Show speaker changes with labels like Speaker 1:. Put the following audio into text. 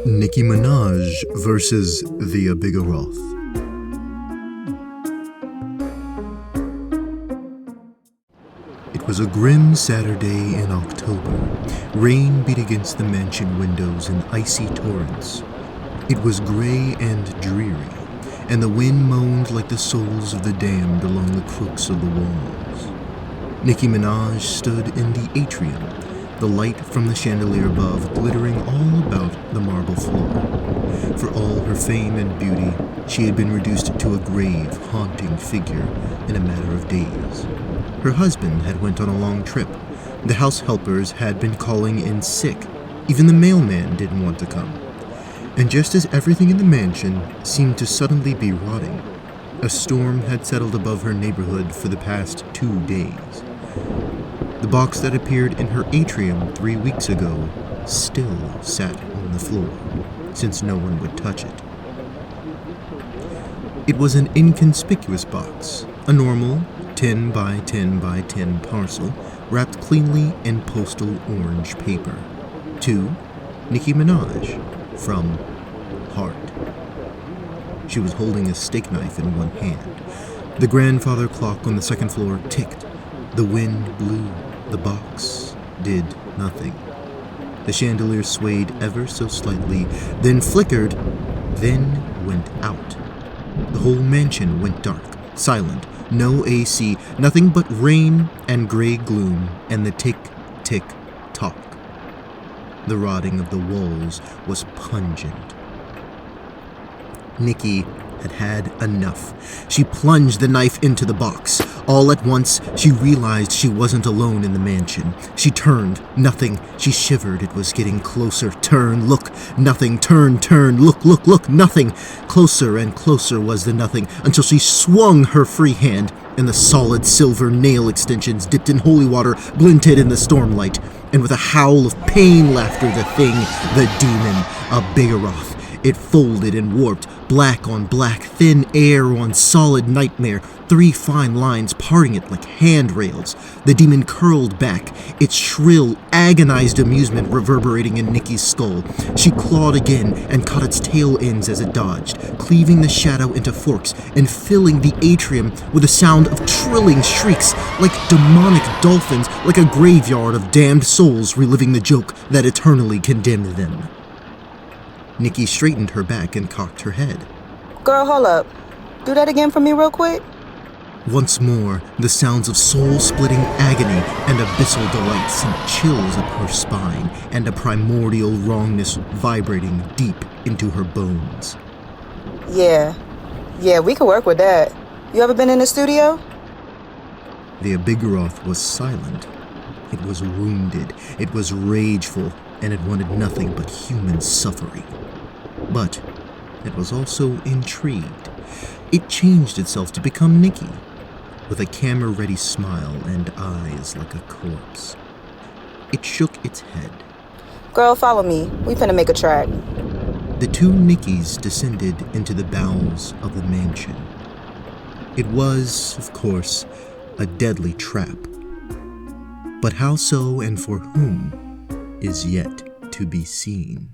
Speaker 1: Nicki Minaj versus the Abigaroth. It was a grim Saturday in October. Rain beat against the mansion windows in icy torrents. It was gray and dreary, and the wind moaned like the souls of the damned along the crooks of the walls. Nicki Minaj stood in the atrium, the light from the chandelier above glittering all about the marble floor. For all her fame and beauty, she had been reduced to a grave, haunting figure in a matter of days. Her husband had went on a long trip. The house helpers had been calling in sick. Even the mailman didn't want to come. And just as everything in the mansion seemed to suddenly be rotting, a storm had settled above her neighborhood for the past 2 days. The box that appeared in her atrium 3 weeks ago still sat on the floor, since no one would touch it. It was an inconspicuous box, a normal 10 by 10 by 10 parcel wrapped cleanly in postal orange paper. To Nicki Minaj, from Heart. She was holding a steak knife in one hand. The grandfather clock on the second floor ticked. The wind blew. The box did nothing. The chandelier swayed ever so slightly, then flickered, then went out. The whole mansion went dark, silent, no AC, nothing but rain and gray gloom and the tick-tick-tock. The rotting of the walls was pungent. Nicki had had enough. She plunged the knife into the box. All at once, she realized she wasn't alone in the mansion. She turned. Nothing. She shivered. It was getting closer. Turn. Look. Nothing. Turn. Look. Nothing. Closer and closer was the nothing, until she swung her free hand, and the solid silver nail extensions dipped in holy water glinted in the stormlight. And with a howl of pain laughter, the thing, the demon, Abigaroth, it folded and warped, black on black, thin air on solid nightmare, 3 fine lines parting it like handrails. The demon curled back, its shrill, agonized amusement reverberating in Nicki's skull. She clawed again and caught its tail ends as it dodged, cleaving the shadow into forks and filling the atrium with a sound of trilling shrieks like demonic dolphins, like a graveyard of damned souls reliving the joke that eternally condemned them. Nicki straightened her back and cocked her head.
Speaker 2: Girl, hold up. Do that again for me real quick.
Speaker 1: Once more, the sounds of soul-splitting agony and abyssal delight sent chills up her spine and a primordial wrongness vibrating deep into her bones.
Speaker 2: Yeah, we could work with that. You ever been in the studio?
Speaker 1: The Abigaroth was silent. It was wounded, it was rageful, and it wanted nothing but human suffering. But it was also intrigued. It changed itself to become Nicki, with a camera-ready smile and eyes like a corpse. It shook its head.
Speaker 2: Girl, follow me. We finna make a track.
Speaker 1: The 2 Nickis descended into the bowels of the mansion. It was, of course, a deadly trap. But how so and for whom is yet to be seen.